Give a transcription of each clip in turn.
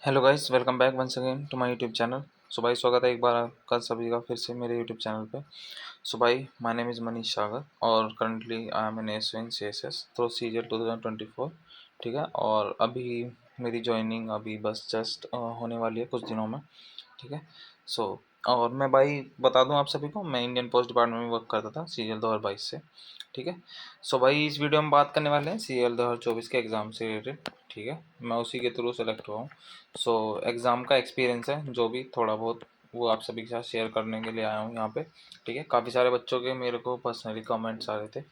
Hello guys, welcome back once again to my YouTube channel. So भाई, स्वागत है एक बार आपका सभी का फिर से मेरे यूट्यूब चैनल पे। सो भाई, my name is Manish Sagar और currently I am an SO in CSS through CGL 2024। ठीक है, और अभी मेरी जॉइनिंग अभी बस जस्ट होने वाली है कुछ दिनों में। ठीक है। सो और मैं भाई बता दूं आप सभी को, मैं इंडियन पोस्ट डिपार्टमेंट में वर्क करता था सीजीएल 2022 से। ठीक है। सो भाई, इस वीडियो में बात करने वाले हैं सीजीएल 2024 के एग्ज़ाम से रिलेटेड। ठीक है, मैं उसी के थ्रू सेलेक्ट हुआ हूँ। सो एग्ज़ाम का एक्सपीरियंस है जो भी थोड़ा बहुत, वो आप सभी के साथ शेयर करने के लिए आया हूँ यहाँ पे। ठीक है, काफ़ी सारे बच्चों के मेरे को पर्सनली कमेंट्स आ रहे थे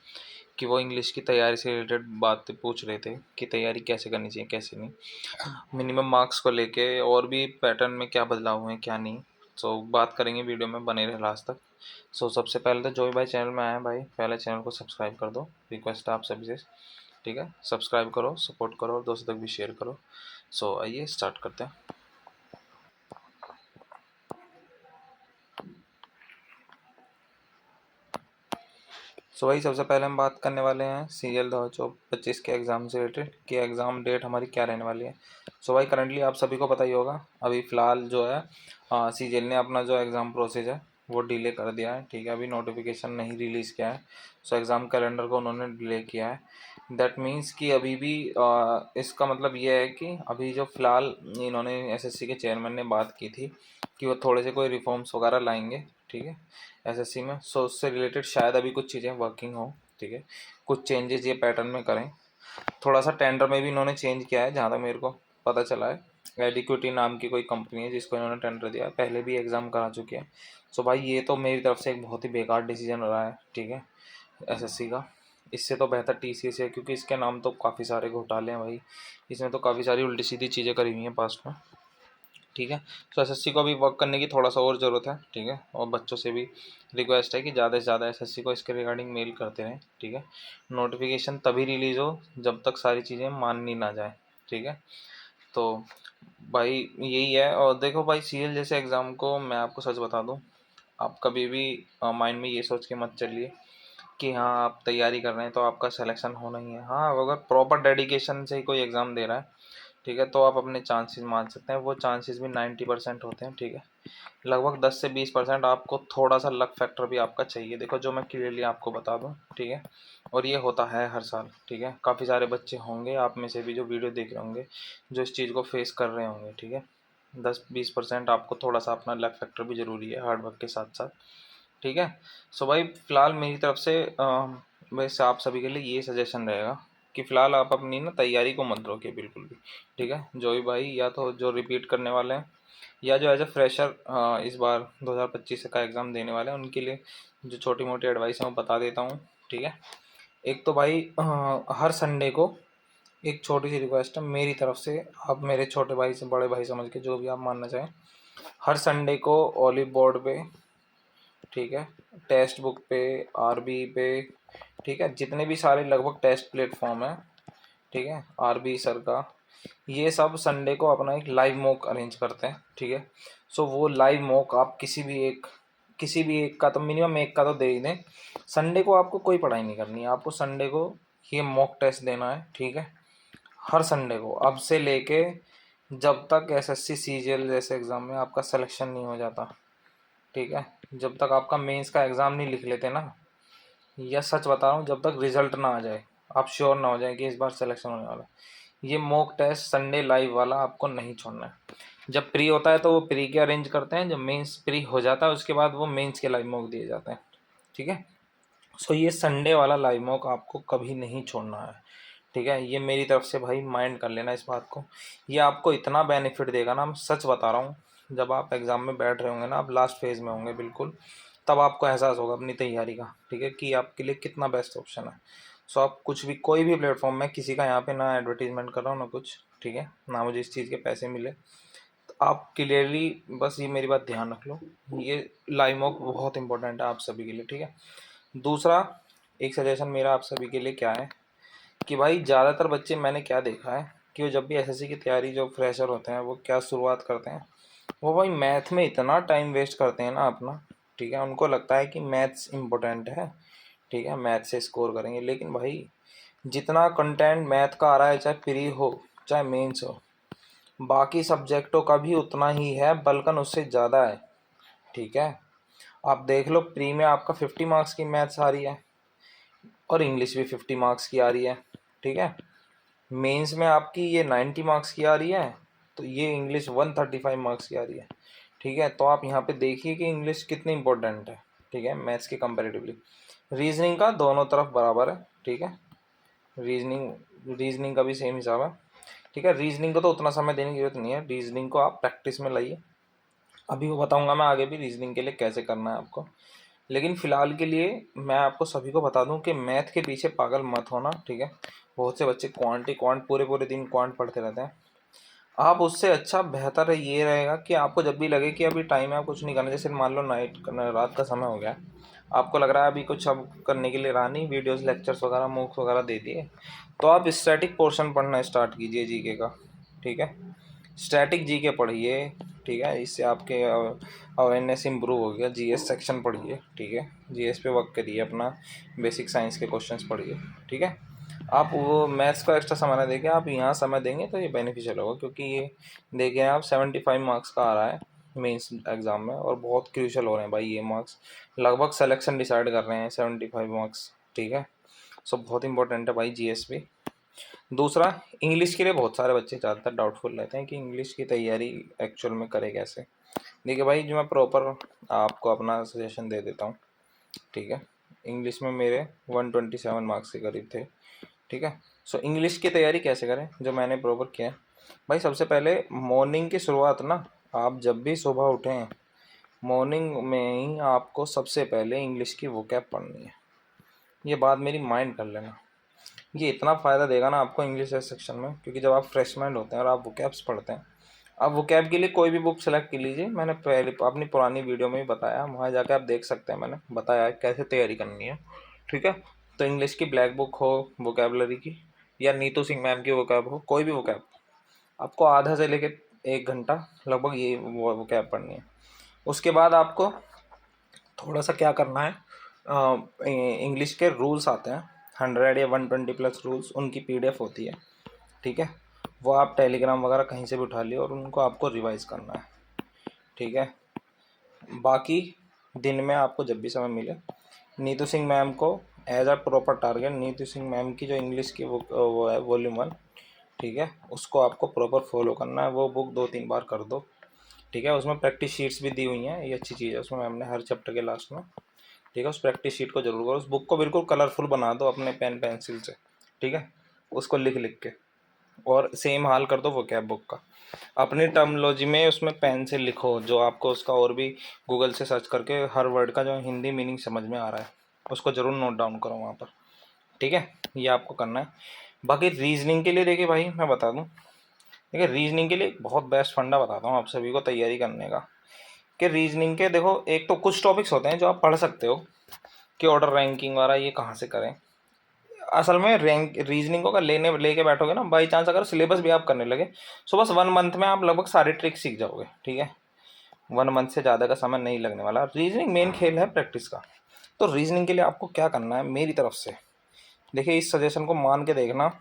कि वो इंग्लिश की तैयारी से रिलेटेड बात पूछ रहे थे कि तैयारी कैसे करनी चाहिए कैसे नहीं, मिनिमम मार्क्स को लेके और भी पैटर्न में क्या बदलाव हुए हैं क्या नहीं। सो बात करेंगे, वीडियो में बने रहे लास्ट तक। सो सबसे पहले तो जो भी भाई चैनल में आए हैं भाई, पहले चैनल को सब्सक्राइब कर दो, रिक्वेस्ट है आप सभी से। ठीक है, सब्सक्राइब करो, सपोर्ट करो और दोस्तों तक भी शेयर करो। सो आइए स्टार्ट करते हैं। सो भाई, सबसे पहले हम बात करने वाले हैं सीजीएल 2025 के एग्ज़ाम से रिलेटेड कि एग्ज़ाम डेट हमारी क्या रहने वाली है। सो भाई, करंटली आप सभी को पता ही होगा, अभी फ़िलहाल जो है सीजीएल ने अपना जो एग्ज़ाम प्रोसेस है वो डिले कर दिया है। ठीक है, अभी नोटिफिकेशन नहीं रिलीज़ किया है। सो एग्ज़ाम कैलेंडर को उन्होंने डिले किया है। दैट मीन्स कि अभी भी इसका मतलब ये है कि अभी जो फ़िलहाल इन्होंने एसएससी के चेयरमैन ने बात की थी कि वो थोड़े से कोई रिफॉर्म्स वगैरह लाएंगे। ठीक है, एसएससी में। सो उससे रिलेटेड शायद अभी कुछ चीज़ें वर्किंग हो। ठीक है, कुछ चेंजेस ये पैटर्न में करें। थोड़ा सा टेंडर में भी इन्होंने चेंज किया है जहाँ तक मेरे को पता चला है। एडिक्विटी नाम की कोई कंपनी है जिसको इन्होंने टेंडर दिया है, पहले भी एग्ज़ाम करा चुके हैं। सो भाई, ये तो मेरी तरफ से एक बहुत ही बेकार डिसीजन रहा है। ठीक है, एसएससी का। इससे तो बेहतर टीसीएस है, क्योंकि इसके नाम तो काफ़ी सारे घोटाले हैं भाई। इसमें तो काफ़ी सारी उल्टी सीधी चीज़ें करी हुई हैं पास्ट में। ठीक है, तो एसएससी को अभी वर्क करने की थोड़ा सा और ज़रूरत है। ठीक है, और बच्चों से भी रिक्वेस्ट है कि ज़्यादा से ज़्यादा एसएससी को इसके रिगार्डिंग मेल करते रहें। ठीक है, नोटिफिकेशन तभी रिलीज़ हो जब तक सारी चीज़ें माननी ना जाए। ठीक है, तो भाई यही है। और देखो भाई, सीएल जैसे एग्ज़ाम को मैं आपको सच बता दूँ, आप कभी भी माइंड में ये सोच के मत चलिए कि हाँ आप तैयारी कर रहे हैं तो आपका सिलेक्शन होना ही है। हाँ, अगर प्रॉपर डेडिकेशन से ही कोई एग्ज़ाम दे रहा है, ठीक है, तो आप अपने चांसेस मान सकते हैं। वो चांसेस भी 90% होते हैं। ठीक है, लगभग 10 से 20% आपको थोड़ा सा लक फैक्टर भी आपका चाहिए। देखो, जो मैं क्लियरली आपको बता दूं। ठीक है, और ये होता है हर साल। ठीक है, काफ़ी सारे बच्चे होंगे आप में से भी जो वीडियो देख रहे होंगे, जो इस चीज़ को फेस कर रहे होंगे। ठीक है, 10-20% आपको थोड़ा सा अपना लक फैक्टर भी ज़रूरी है हार्ड वर्क के साथ साथ। ठीक है, सो भाई फ़िलहाल मेरी तरफ से वैसे आप सभी के लिए ये सजेशन रहेगा कि फ़िलहाल आप अपनी ना तैयारी को मत रोकिए बिल्कुल भी। ठीक है, जो भी भाई या तो जो रिपीट करने वाले हैं या जो एज ए फ्रेशर इस बार 2025 का एग्ज़ाम देने वाले हैं, उनके लिए जो छोटी मोटी एडवाइस है वो बता देता हूँ। ठीक है, एक तो भाई हर संडे को एक छोटी सी रिक्वेस्ट है मेरी तरफ से, आप मेरे छोटे भाई से बड़े भाई समझ के जो भी आप मानना चाहें, हर संडे को ओलिव बोर्ड पे, ठीक है, टेक्स्ट बुक पे, आरबी पे, ठीक है, जितने भी सारे लगभग टेस्ट प्लेटफॉर्म है, ठीक है, आरबी सर का, ये सब संडे को अपना एक लाइव मॉक अरेंज करते हैं। ठीक है, सो वो लाइव मॉक आप किसी भी एक का तो मिनिमम एक का तो दे ही दें। संडे को आपको कोई पढ़ाई नहीं करनी है, आपको संडे को ये मॉक टेस्ट देना है। ठीक है, हर संडे को अब से लेके जब तक एसएससी सीजीएल जैसे एग्ज़ाम में आपका सिलेक्शन नहीं हो जाता। ठीक है, जब तक आपका मेंस का एग्ज़ाम नहीं लिख लेते ना, या सच बता रहा हूँ, जब तक रिजल्ट ना आ जाए, आप श्योर ना हो जाए कि इस बार सिलेक्शन होने वाला है, ये मॉक टेस्ट संडे लाइव वाला आपको नहीं छोड़ना है। जब प्री होता है तो वो प्री के अरेंज करते हैं, जब मेंस प्री हो जाता है उसके बाद वो मेंस के लाइव मॉक दिए जाते हैं। ठीक है, सो ये संडे वाला लाइव मॉक आपको कभी नहीं छोड़ना है। ठीक है, ये मेरी तरफ से भाई माइंड कर लेना इस बात को। ये आपको इतना बेनिफिट देगा ना, मैं सच बता रहा हूँ, जब आप एग्ज़ाम में बैठ रहे होंगे ना, आप लास्ट फेज़ में होंगे बिल्कुल, तब आपको एहसास होगा अपनी तैयारी का। ठीक है, कि आपके लिए कितना बेस्ट ऑप्शन है। सो आप कुछ भी कोई भी प्लेटफॉर्म में, किसी का यहाँ पे ना एडवर्टीजमेंट कर रहा हूँ ना कुछ, ठीक है, ना मुझे इस चीज़ के पैसे मिले, तो आप क्लियरली बस ये मेरी बात ध्यान रख लो, ये लाइव मॉक बहुत इंपॉर्टेंट है आप सभी के लिए। ठीक है, दूसरा एक सजेशन मेरा आप सभी के लिए क्या है कि भाई, ज़्यादातर बच्चे मैंने क्या देखा है कि वो जब भी एसएससी की तैयारी, जो फ्रेशर होते हैं, वो क्या शुरुआत करते हैं, वो भाई मैथ में इतना टाइम वेस्ट करते हैं ना अपना। ठीक है, उनको लगता है कि मैथ्स इम्पोर्टेंट है। ठीक है, मैथ से स्कोर करेंगे, लेकिन भाई जितना कंटेंट मैथ का आ रहा है, चाहे प्री हो चाहे मेंस हो, बाकी सब्जेक्टों का भी उतना ही है, बल्कि उससे ज़्यादा है। ठीक है, आप देख लो, प्री में आपका 50 मार्क्स की मैथ्स आ रही है और इंग्लिश भी 50 मार्क्स की आ रही है। ठीक है, मेंस में आपकी ये 90 मार्क्स की आ रही है, तो ये इंग्लिश 135 मार्क्स की आ रही है। ठीक है, तो आप यहाँ पे देखिए कि इंग्लिश कितनी इंपॉर्टेंट है। ठीक है, मैथ्स के कंपैरेटिवली। रीजनिंग का दोनों तरफ बराबर है। ठीक है, रीजनिंग का भी सेम हिसाब है। ठीक है, रीजनिंग को तो उतना समय देने की जरूरत नहीं है, रीजनिंग को आप प्रैक्टिस में लाइए। अभी वो बताऊंगा मैं आगे भी रीजनिंग के लिए कैसे करना है आपको। लेकिन फ़िलहाल के लिए मैं आपको सभी को बता दूं कि मैथ के पीछे पागल मत होना। ठीक है, बहुत से बच्चे क्वांट पूरे पूरे दिन क्वांट पढ़ते रहते हैं। आप उससे अच्छा बेहतर ये रहेगा कि आपको जब भी लगे कि अभी टाइम है, आप कुछ नहीं करना, जैसे मान लो रात का समय हो गया, आपको लग रहा है अभी कुछ अब करने के लिए रहा नहीं, वीडियोस लेक्चर्स वगैरह मूक्स वगैरह दे दिए, तो आप स्टैटिक पोर्शन पढ़ना स्टार्ट कीजिए जीके का। ठीक है, स्टैटिक जीके पढ़िए। ठीक है, इससे आपके अवेयरनेस इंप्रूव हो गया। जीएस सेक्शन पढ़िए। ठीक है, जीएस पे वर्क करिए, अपना बेसिक साइंस के क्वेश्चंस पढ़िए। ठीक है, आप वो मैथ्स का एक्स्ट्रा समय ना देंगे, आप यहाँ समय देंगे तो ये बेनिफिशियल होगा, क्योंकि ये देखिए आप 75 मार्क्स का आ रहा है मेंस एग्ज़ाम में, और बहुत क्रूशल हो रहे हैं भाई ये मार्क्स, लगभग सिलेक्शन डिसाइड कर रहे हैं 75 मार्क्स। ठीक है, सो बहुत इंपॉर्टेंट है भाई जीएस भी। दूसरा, इंग्लिश के लिए बहुत सारे बच्चे ज़्यादातर डाउटफुल रहते हैं कि इंग्लिश की तैयारी एक्चुअल में करें कैसे। देखिए भाई, जो मैं प्रॉपर आपको अपना सजेशन दे देता हूँ। ठीक है, इंग्लिश में मेरे 127 मार्क्स के करीब थे। ठीक है, सो इंग्लिश की तैयारी कैसे करें जो मैंने प्रॉपर किया है। भाई सबसे पहले मॉर्निंग की शुरुआत ना, आप जब भी सुबह उठें, मॉर्निंग में ही आपको सबसे पहले इंग्लिश की वोकैब पढ़नी है। ये बात मेरी माइंड कर लेना, ये इतना फ़ायदा देगा ना आपको इंग्लिश सेक्शन में, क्योंकि जब आप फ्रेश माइंड होते हैं और आप वोकैब्स पढ़ते हैं, आप वोकैब के लिए कोई भी बुक सेलेक्ट कर लीजिए। मैंने पहले अपनी पुरानी वीडियो में भी बताया, वहाँ जाकर आप देख सकते हैं, मैंने बताया है कैसे तैयारी करनी है। ठीक है, तो इंग्लिश की ब्लैक बुक हो वोकैबलरी की, या नीतू सिंह मैम की वोकैब हो, कोई भी वोकैब, आपको आधा से लेकर 1 घंटा लगभग ये वोकैब पढ़नी है। उसके बाद आपको थोड़ा सा क्या करना है, इंग्लिश के रूल्स आते हैं 100 या 120 प्लस रूल्स, उनकी पीडीएफ होती है। ठीक है, वो आप टेलीग्राम वगैरह कहीं से भी उठा लिए और उनको आपको रिवाइज करना है। ठीक है, बाकी दिन में आपको जब भी समय मिले, नीतू सिंह मैम को as a proper target, Neetu Singh ma'am की जो इंग्लिश की वो है वॉल्यूम 1, ठीक है, उसको आपको प्रॉपर फॉलो करना है। वो बुक 2-3 बार कर दो। ठीक है, उसमें प्रैक्टिस शीट्स भी दी हुई हैं, ये अच्छी चीज़ है उसमें मैम ने हर चैप्टर के लास्ट में। ठीक है, उस प्रैक्टिस शीट को जरूर करो, उस बुक को बिल्कुल कलरफुल बना दो अपने पेन पेंसिल से। ठीक है, उसको लिख लिख के, और सेम हाल कर दो वो कैब बुक का, अपनी टर्मोलॉजी में उसमें पेन से लिखो, जो आपको उसका और भी गूगल से सर्च करके हर वर्ड का जो हिंदी मीनिंग समझ में आ रहा है उसको ज़रूर नोट डाउन करो वहाँ पर। ठीक है, ये आपको करना है। बाकी रीजनिंग के लिए देखिए भाई मैं बता दूँ, देखिए रीजनिंग के लिए एक बहुत बेस्ट फंडा बताता हूँ आप सभी को तैयारी करने का, कि रीजनिंग के देखो, एक तो कुछ टॉपिक्स होते हैं जो आप पढ़ सकते हो कि ऑर्डर रैंकिंग वाला ये कहाँ से करें। असल में रैंक रीजनिंग को अगर लेके बैठोगे ना, बाई चांस अगर सिलेबस भी आप करने लगे, सो बस 1 मंथ में आप लगभग सारे ट्रिक सीख जाओगे। ठीक है, 1 मंथ से ज़्यादा का समय नहीं लगने वाला। रीजनिंग मेन खेल है प्रैक्टिस का। तो रीजनिंग के लिए आपको क्या करना है मेरी तरफ से, देखिए इस सजेशन को मान के देखना,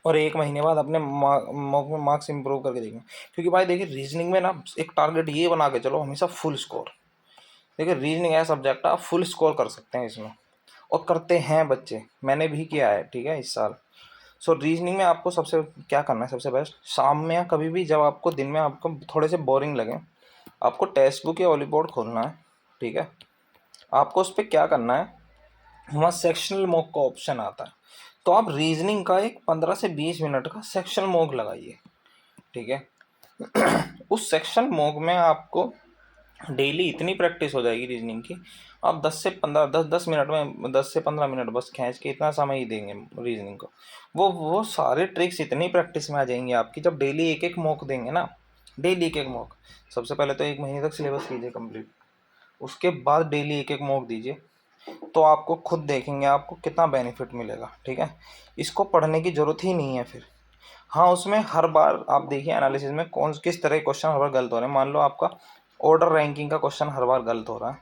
और 1 महीने बाद अपने मार्क्स इंप्रूव करके देखना। क्योंकि भाई देखिए रीजनिंग में ना एक टारगेट ये बना के चलो हमेशा फुल स्कोर। देखिए रीजनिंग ऐसा सब्जेक्ट है, आप फुल स्कोर कर सकते हैं इसमें, और करते हैं बच्चे, मैंने भी किया है। ठीक है, इस साल। सो रीजनिंग में आपको सबसे क्या करना है, सबसे बेस्ट शाम में या कभी भी जब आपको दिन में आपको थोड़े से बोरिंग लगे, आपको टेक्स्ट बुक या ओलीबोर्ड खोलना है। ठीक है, आपको उस पर क्या करना है, वहाँ सेक्शनल मॉक का ऑप्शन आता है, तो आप रीजनिंग का एक 15 से 20 मिनट का सेक्शनल मॉक लगाइए। ठीक है, उस सेक्शन मॉक में आपको डेली इतनी प्रैक्टिस हो जाएगी रीजनिंग की, आप 10 मिनट में 10 से 15 मिनट बस खींच के इतना समय ही देंगे रीजनिंग को, वो सारे ट्रिक्स इतनी प्रैक्टिस में आ जाएंगी आपकी, जब डेली एक एक मॉक देंगे ना, डेली एक एक मॉक। सबसे पहले तो 1 महीने तक सिलेबस कीजिए कंप्लीट, उसके बाद डेली एक एक मॉक दीजिए, तो आपको खुद देखेंगे आपको कितना बेनिफिट मिलेगा। ठीक है, इसको पढ़ने की ज़रूरत ही नहीं है फिर। हाँ, उसमें हर बार आप देखिए एनालिसिस में कौन किस तरह के क्वेश्चन हर बार गलत हो रहे हैं। मान लो आपका ऑर्डर रैंकिंग का क्वेश्चन हर बार गलत हो रहा है,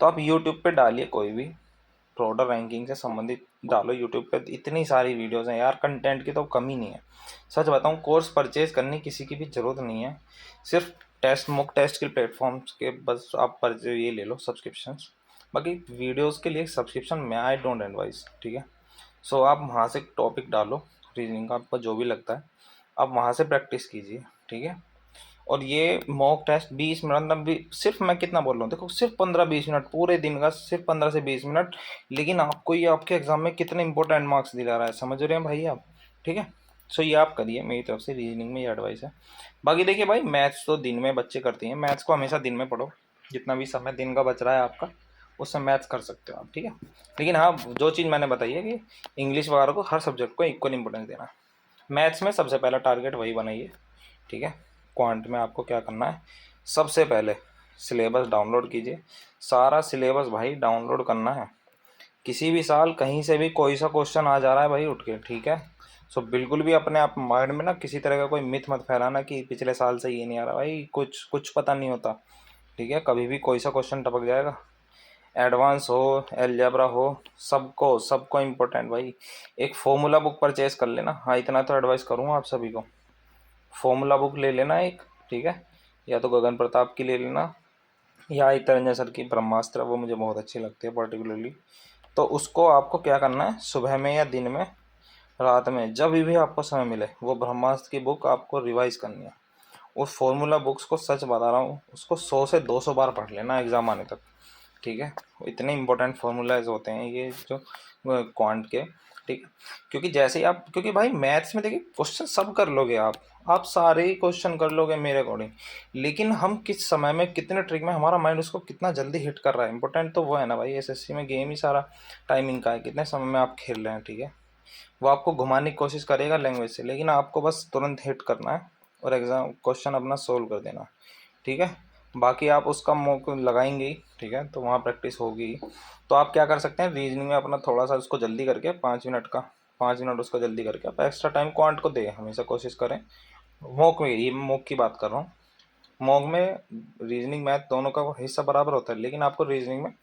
तो आप यूट्यूब पे डालिए कोई भी ब्रॉडर रैंकिंग से संबंधित डालो। यूट्यूब पे इतनी सारी वीडियोज़ हैं यार, कंटेंट की तो कमी नहीं है। सच बताऊँ, कोर्स परचेज करने किसी की भी ज़रूरत नहीं है। सिर्फ टेस्ट, मॉक टेस्ट के प्लेटफॉर्म्स के बस आप परचेज ये ले लो सब्सक्रिप्शंस। बाकी वीडियोज़ के लिए सब्सक्रिप्शन मैं आई डोंट एडवाइस, ठीक है। सो आप वहाँ से टॉपिक डालो, रीजनिंग का आपको जो भी लगता है आप वहाँ से प्रैक्टिस कीजिए, ठीक है। और ये मॉक टेस्ट 20 मिनट, मतलब सिर्फ मैं कितना बोल रहा हूँ, देखो सिर्फ 15-20 मिनट पूरे दिन का, सिर्फ 15 से 20 मिनट, लेकिन आपको ये आपके एग्जाम में कितने इंपॉर्टेंट मार्क्स दिला रहा है, समझ रहे हैं भाई आप, ठीक है। सो ये आप करिए, मेरी तरफ से रीजनिंग में ये एडवाइस है। बाकी देखिए भाई, मैथ्स तो दिन में बच्चे करते हैं, मैथ्स को हमेशा दिन में पढ़ो, जितना भी समय दिन का बच रहा है आपका उससे मैथ्स कर सकते हो आप, ठीक है। लेकिन हाँ, जो चीज़ मैंने बताई है कि इंग्लिश वगैरह को हर सब्जेक्ट को इक्वल इंपॉर्टेंस देना। मैथ्स में सबसे पहला टारगेट वही बनाइए, ठीक है। क्वांट में आपको क्या करना है, सबसे पहले सिलेबस डाउनलोड कीजिए। सारा सिलेबस भाई डाउनलोड करना है। किसी भी साल कहीं से भी कोई सा क्वेश्चन आ जा रहा है भाई उठ के, ठीक है। सो बिल्कुल भी अपने आप माइंड में ना किसी तरह का कोई मिथ मत फैलाना कि पिछले साल से ये नहीं आ रहा, भाई कुछ कुछ पता नहीं होता, ठीक है। कभी भी कोई सा क्वेश्चन टपक जाएगा, एडवांस हो, एलजेब्रा हो, सबको सबको इम्पोर्टेंट भाई। एक फॉर्मूला बुक परचेज कर लेना, हाँ इतना तो एडवाइस करूँगा आप सभी को। फॉर्मूला बुक ले लेना एक, ठीक है। या तो गगन प्रताप की ले लेना, या इतरंजन सर की ब्रह्मास्त्र, वो मुझे बहुत अच्छी लगती है पर्टिकुलरली। तो उसको आपको क्या करना है, सुबह में या दिन में, रात में, जब भी आपको समय मिले, वो ब्रह्मास्त्र की बुक आपको रिवाइज करनी है। उस फॉर्मूला बुक्स को सच बता रहा हूँ, उसको 100 से 200 बार पढ़ लेना एग्ज़ाम आने तक, ठीक है। इतने इंपॉर्टेंट फार्मूलाज होते हैं ये जो क्वांट के, ठीक है। क्योंकि जैसे ही आप, क्योंकि भाई मैथ्स में देखिए क्वेश्चन सब कर लोगे आप सारे ही क्वेश्चन कर लोगे मेरे अकॉर्डिंग, लेकिन हम किस समय में कितने ट्रिक में हमारा माइंड उसको कितना जल्दी हिट कर रहा है, इंपॉर्टेंट तो वो है ना भाई। एसएससी में गेम ही सारा टाइमिंग का है, कितने समय में आप खेल रहे हैं, ठीक है। वो आपको घुमाने की कोशिश करेगा लैंग्वेज से, लेकिन आपको बस तुरंत हिट करना है और एग्ज़ाम क्वेश्चन अपना सोल्व कर देना, ठीक है। बाकी आप उसका मौका लगाएंगे ही, ठीक है, तो वहाँ प्रैक्टिस होगी। तो आप क्या कर सकते हैं, रीजनिंग में अपना थोड़ा सा उसको जल्दी करके 5 मिनट का, 5 मिनट उसको जल्दी करके आप एक्स्ट्रा टाइम क्वांट को दें, हमेशा कोशिश करें। मॉक में, ये मॉक की बात कर रहा हूँ, मॉक में रीजनिंग मैथ दोनों का हिस्सा बराबर होता है, लेकिन आपको रीजनिंग में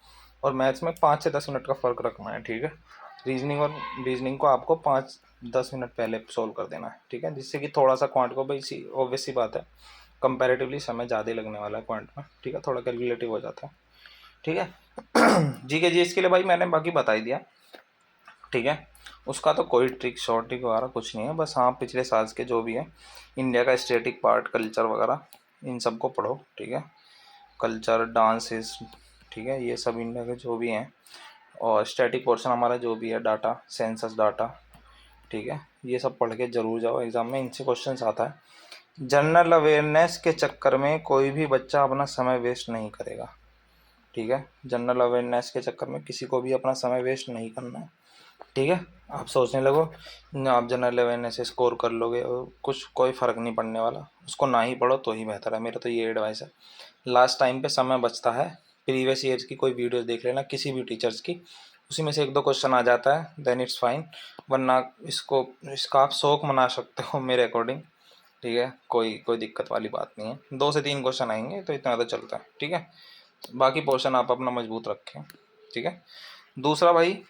और मैथ्स में 5 से 10 मिनट का फ़र्क रखना है, ठीक है। रीजनिंग को आपको 5-10 मिनट पहले सोल्व कर देना है, ठीक है, जिससे कि थोड़ा सा क्वांट को, भाई सी ऑब्वियस सी बात है, कंपैरेटिवली समय ज़्यादा ही लगने वाला है क्वांट में, ठीक है, थोड़ा कैलकुलेटिव हो जाता है, ठीक है। जी के जी इसके लिए भाई मैंने बाकी बता ही दिया, ठीक है। उसका तो कोई ट्रिक शॉर्ट ट्रिक वगैरह कुछ नहीं है, बस हाँ पिछले साल के जो भी है, इंडिया का स्टेटिक पार्ट, कल्चर वगैरह, इन सबको पढ़ो, ठीक है। कल्चर, डांसेस, ठीक है, ये सब इंडिया के जो भी हैं, और स्टैटिक पोर्शन हमारा जो भी है, डाटा, सेंसस डाटा, ठीक है, ये सब पढ़ के जरूर जाओ, एग्जाम में इनसे क्वेश्चन आता है। जनरल अवेयरनेस के चक्कर में कोई भी बच्चा अपना समय वेस्ट नहीं करेगा, ठीक है। जनरल अवेयरनेस के चक्कर में किसी को भी अपना समय वेस्ट नहीं करना है, ठीक है। आप सोचने लगो आप जनरल अवेयरनेस से स्कोर कर लोगे और कुछ कोई फ़र्क नहीं पड़ने वाला, उसको ना ही पढ़ो तो ही बेहतर है, मेरा तो ये एडवाइस है। लास्ट टाइम पे समय बचता है, प्रीवियस ईयर्स की कोई वीडियोस देख लेना किसी भी टीचर्स की, उसी में से 1-2 क्वेश्चन आ जाता है, देन इट्स फाइन। वरना इसका आप शौक मना सकते हो मेरे अकॉर्डिंग, ठीक है, कोई कोई दिक्कत वाली बात नहीं है। 2 से 3 क्वेश्चन आएंगे तो इतना तो चलता है, ठीक है। बाकी पोर्शन आप अपना मजबूत रखें, ठीक है। दूसरा भाई,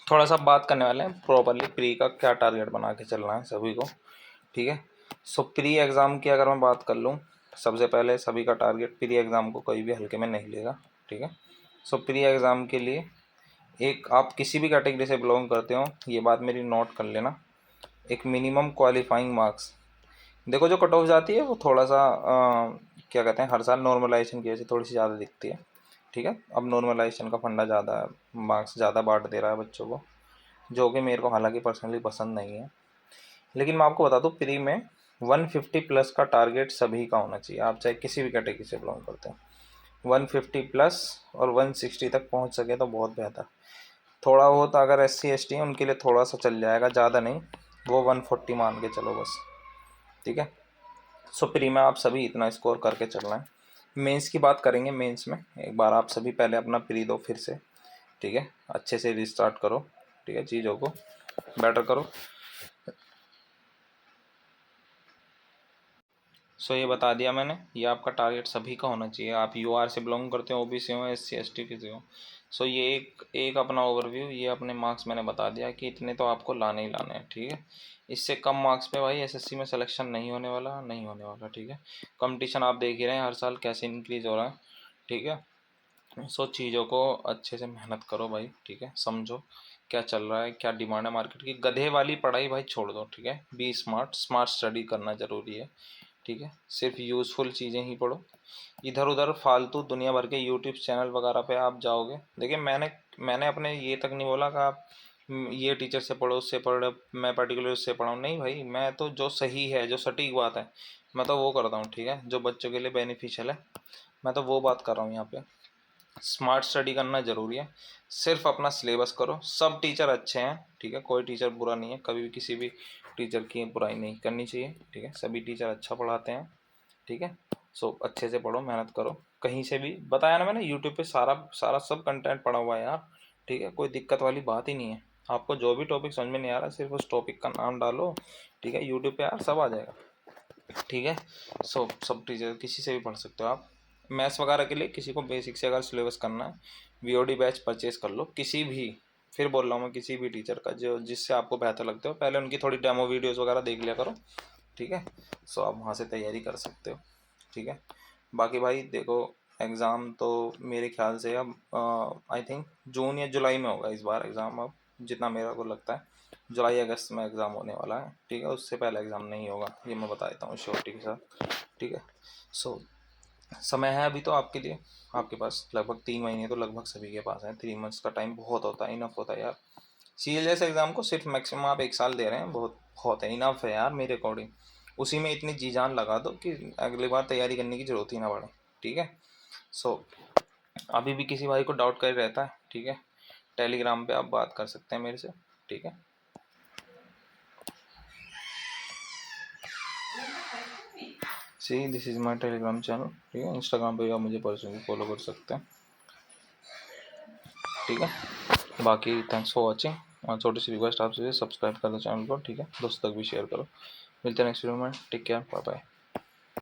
थोड़ा सा बात करने वाले हैं प्रॉपरली प्री का क्या टारगेट बना के चलना है सभी को, ठीक है। सो प्री एग्ज़ाम की अगर मैं बात कर लूँ, सबसे पहले सभी का टारगेट, प्री एग्ज़ाम को कोई भी हल्के में नहीं लेगा, ठीक है। सो प्री एग्ज़ाम के लिए एक, आप किसी भी कैटेगरी से बिलोंग करते हो ये बात मेरी नोट कर लेना, एक मिनिमम क्वालिफाइंग मार्क्स, देखो जो कट ऑफ जाती है वो थोड़ा सा क्या कहते हैं, हर साल नॉर्मलाइजेशन की वजह से थोड़ी सी ज़्यादा दिखती है, ठीक है। अब नॉर्मलाइजेशन का फंडा ज़्यादा है, मार्क्स ज़्यादा बांट दे रहा है बच्चों को, जो कि मेरे को हालांकि पर्सनली पसंद नहीं है। लेकिन मैं आपको बता दूं, प्री में 150 प्लस का टारगेट सभी का होना चाहिए, आप चाहे किसी भी कैटेगरी से बिलोंग करते हैं। 150 प्लस और 160 तक पहुंच सके तो बहुत बेहतर। थोड़ा बहुत अगर SC ST है उनके लिए थोड़ा सा चल जाएगा, ज़्यादा नहीं, वो 140 मान के चलो बस, ठीक है। सो प्री में आप सभी इतना स्कोर करके चलना है। मेंस की बात करेंगे, मेंस में एक बार आप सभी पहले अपना प्री दो फिर से, ठीक है, अच्छे से रिस्टार्ट करो, ठीक है, चीज़ों को बेटर करो। सो ये बता दिया मैंने, ये आपका टारगेट सभी का होना चाहिए, आप यूआर से बिलोंग करते हो, ओबीसी हो, एससी एसटी की से हो। सो ये एक एक अपना ओवरव्यू, ये अपने मार्क्स मैंने बता दिया कि इतने तो आपको लाने ही लाने हैं, ठीक है। इससे कम मार्क्स पे भाई एसएससी में सिलेक्शन नहीं होने वाला, नहीं होने वाला, ठीक है। कंपटीशन आप देख ही रहे हैं हर साल कैसे इंक्रीज हो रहा है, ठीक है। सो चीज़ों को अच्छे से मेहनत करो भाई, ठीक है। समझो क्या चल रहा है, क्या डिमांड है मार्केट की। गधे वाली पढ़ाई भाई छोड़ दो, ठीक है। बी स्मार्ट, स्मार्ट स्टडी करना ज़रूरी है, ठीक है। सिर्फ यूज़फुल चीज़ें ही पढ़ो। इधर उधर फालतू दुनिया भर के यूट्यूब चैनल वगैरह पे आप जाओगे, देखिए मैंने अपने ये तक नहीं बोला कि आप ये टीचर से पढ़ो, उससे पढ़ो, मैं पर्टिकुलर उससे पढ़ाऊँ, नहीं भाई। मैं तो जो सही है, जो सटीक बात है, मैं तो वो करता हूँ, ठीक है। जो बच्चों के लिए बेनिफिशियल है, मैं तो वो बात कर रहा हूँ यहाँ पे। स्मार्ट स्टडी करना ज़रूरी है, सिर्फ अपना सिलेबस करो। सब टीचर अच्छे हैं, ठीक है, कोई टीचर बुरा नहीं है, कभी भी किसी भी टीचर की बुराई नहीं करनी चाहिए, ठीक है। सभी टीचर अच्छा पढ़ाते हैं, ठीक है। सो अच्छे से पढ़ो, मेहनत करो। कहीं से भी बताया ना मैंने, यूट्यूब पे सारा सारा सब कंटेंट पड़ा हुआ है यार, ठीक है। कोई दिक्कत वाली बात ही नहीं है। आपको जो भी टॉपिक समझ में नहीं आ रहा, सिर्फ उस टॉपिक का नाम डालो, ठीक है, यूट्यूब पे यार सब आ जाएगा, ठीक है। सो सब टीचर किसी से भी पढ़ सकते हो आप। मैथ्स वगैरह के लिए किसी को बेसिक से अगर सिलेबस करना है, वीओडी बैच परचेज कर लो, किसी भी, फिर बोल रहा हूँ मैं, किसी भी टीचर का जो जिससे आपको बेहतर लगते हो। पहले उनकी थोड़ी डेमो वीडियोज़ वगैरह देख लिया करो, ठीक है। सो आप वहाँ से तैयारी कर सकते हो, ठीक है। बाकी भाई देखो, एग्ज़ाम तो मेरे ख्याल से अब आई थिंक जून या जुलाई में होगा इस बार एग्ज़ाम, अब जितना मेरा को लगता है जुलाई अगस्त में एग्ज़ाम होने वाला है, ठीक है। उससे पहले एग्ज़ाम नहीं होगा, ये मैं बता देता हूँ श्योरिटी के साथ, ठीक है। सो समय है अभी तो आपके लिए, आपके पास लगभग 3 महीने तो लगभग सभी के पास है। 3 मंथ्स का टाइम बहुत होता है, इनफ होता है यार। सीएलएस एग्ज़ाम को सिर्फ मैक्सिमम आप 1 साल दे रहे हैं, बहुत बहुत है, इनफ है यार मेरे अकॉर्डिंग। उसी में इतनी जी जान लगा दो कि अगली बार तैयारी करने की ज़रूरत ही ना पड़े, ठीक है। सो अभी भी किसी भाई को डाउट कर रहता है, ठीक है, टेलीग्राम पे आप बात कर सकते हैं मेरे से, ठीक है। See this is my Telegram channel, ठीक है। इंस्टाग्राम पे भी आप मुझे पर्सनली फॉलो कर सकते हैं, ठीक है। बाकी थैंक्स फॉर वॉचिंग, और छोटी सी रिक्वेस्ट आपसे, सब्सक्राइब कर दो चैनल को, ठीक है। दोस्तों तक भी शेयर करो। मिलते हैं नेक्स्ट वीडियो में, टेक केयर, बाय बाय।